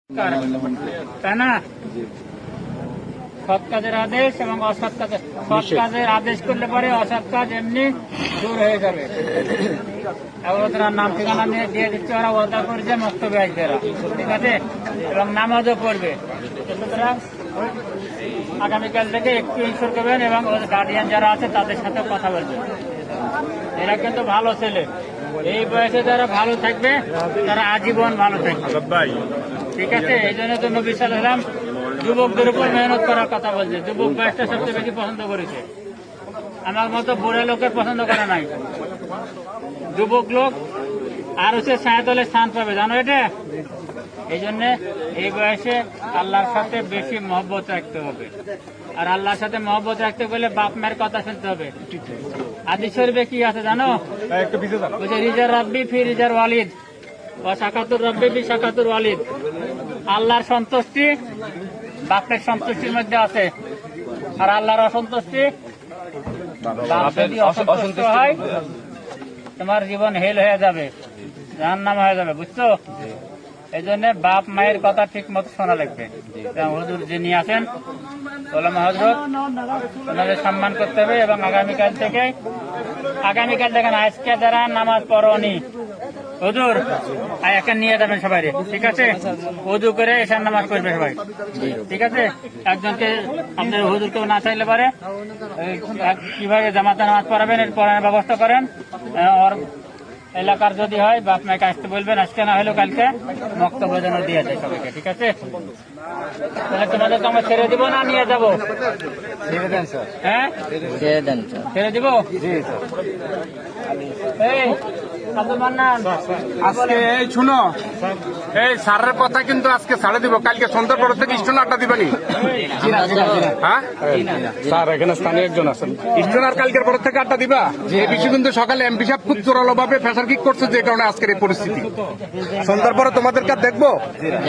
তাই না? সৎ কাজের আদেশ এবং অসৎ কাজের, সৎ কাজের আদেশ করলে পরে অসৎ কাজ এমনি দূর হয়ে যাবে। এবং ওরা নাম ঠিকানা নিয়ে দিয়ে দিচ্ছে, ওরা ওয়াদা করছে মক্তবে আসবে এরা, ঠিক আছে, এবং নামাজও পড়বে। সুতরাং আগামীকাল থেকে একটু ইনশোর করবেন এবং গার্ডিয়ান যারা আছে তাদের সাথে কথা বলবেন। এরা কিন্তু ভালো ছেলে, এই বয়সে যারা ভালো থাকবে তারা আজীবন ভালো থাকবে, ঠিক আছে। এই জন্য তো নবী সাল্লাল্লাহু আলাইহি ওয়াসাল্লাম যুবকদের উপর মেহনত করার কথা বলছে। যুবক বয়সটা সবচেয়ে বেশি পছন্দ করেছে, আমার মতো বুড়ো লোকের পছন্দ করে নাই। যুবক লোক আর হচ্ছে ছায়াতলে স্থান পাবে, জানো এটা। এই জন্য এই বয়সে আল্লাহর সাথে বেশি মহব্বত রাখতে হবে। আর আল্লাহর সাথে মহব্বত রাখতে গেলে বাপ মায়ের কথা শুনতে হবে। হাদিস শরীফে কি আছে জানো? রিজার রাব্বি ফি রিজার ওয়ালিদ ওয়া শাকাতুর রাব্বি ফি শাকাতুর ওয়ালিদ। আল্লাহর সন্তুষ্টি বাপের সন্তুষ্টির মধ্যে আছে, আর আল্লাহর অসন্তুষ্টি বাপ যদি অসন্তুষ্ট হয় তোমার জীবন হেল হয়ে যাবে, জাহান্নাম হয়ে যাবে, বুঝছো? এই জন্য বাপ মায়ের কথা ঠিক মতো শোনা লাগবে। হুজুর যিনি আছেন ওলামা হযরত, ওনাদের সম্মান করতে হবে। এবং আগামীকাল দেখেন আজকে যারা নামাজ পড়নি হুজুর একটা নিয়ে যাবেন সবাই, ঠিক আছে। ওযু করে এশার নামাজ পড়বে সবাই, ঠিক আছে। একজনকে আপনার হুজুর কেউ না চাইলে পারে কিভাবে জামাতে নামাজ পড়াবেন এর পড়ানোর ব্যবস্থা করেন। ওর এলাকার যদি হয় বাপ মাকে আসতে বলবেন, আজকে না হলেও কালকে বক্তব্য যেন দিয়ে যায় সবাইকে, ঠিক আছে। তাহলে তোমাদেরকে আমরা ছেড়ে দিব না নিয়ে যাবো? হ্যাঁ, ছেড়ে দিব। এই আব্দুল মান্নান, আজকে এই শুনো, এই স্যারের কথা কিন্তু আজকে ছাড়ে দিব, কালকে সন্ধ্যার পর থেকে স্টোন আড্ডা দিবানি। হ্যাঁ স্যার, এখানে স্থানীয় একজন আছেন, স্টোন আর কালকের পর থেকে আড্ডা দিবা। এই বিষয়ে কিন্তু সকালে এমপি সাহেব খুব জোরালো ভাবে প্রেসার কিক করছে, যে কারণে আজকের এই পরিস্থিতি। সন্ধ্যার পরে তোমাদেরকে দেখবো।